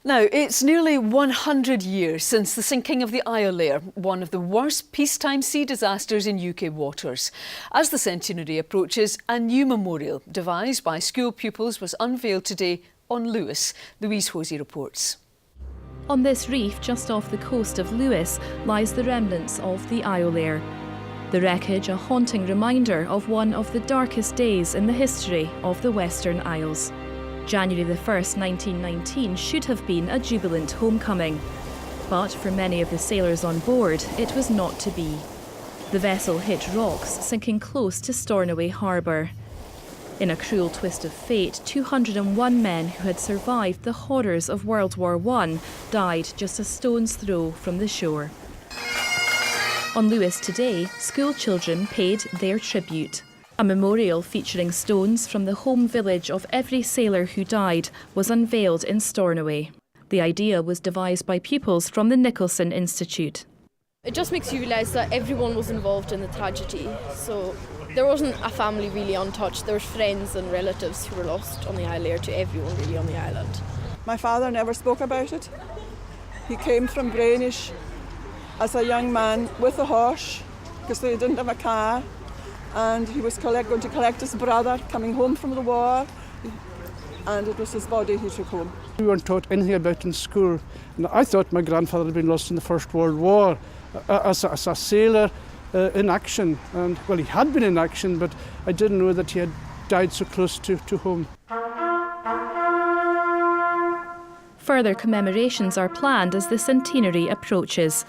Now, it's nearly 100 years since the sinking of the Iolaire, one of the worst peacetime sea disasters in UK waters. As the centenary approaches, a new memorial devised by school pupils was unveiled today on Lewis. Louise Hosey reports. On this reef just off the coast of Lewis lies the remnants of the Iolaire. The wreckage a haunting reminder of one of the darkest days in the history of the Western Isles. January the 1st, 1919 should have been a jubilant homecoming. But for many of the sailors on board, it was not to be. The vessel hit rocks, sinking close to Stornoway Harbour. In a cruel twist of fate, 201 men who had survived the horrors of World War I died just a stone's throw from the shore. On Lewis today, school children paid their tribute. A memorial featuring stones from the home village of every sailor who died was unveiled in Stornoway. The idea was devised by pupils from the Nicholson Institute. It just makes you realise that everyone was involved in the tragedy. So there wasn't a family really untouched. There were friends and relatives who were lost on the Iolaire to everyone really on the island. My father never spoke about it. He came from Brainish as a young man with a horse because they didn't have a car. And he was going to collect his brother coming home from the war, and it was his body he took home. We weren't taught anything about it in school, and I thought my grandfather had been lost in the First World War as a sailor in action, and well, he had been in action, but I didn't know that he had died so close to home. Further commemorations are planned as the centenary approaches.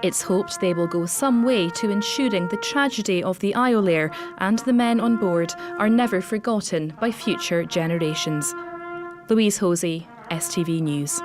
It's hoped they will go some way to ensuring the tragedy of the Iolaire and the men on board are never forgotten by future generations. Louise Hosey, STV News.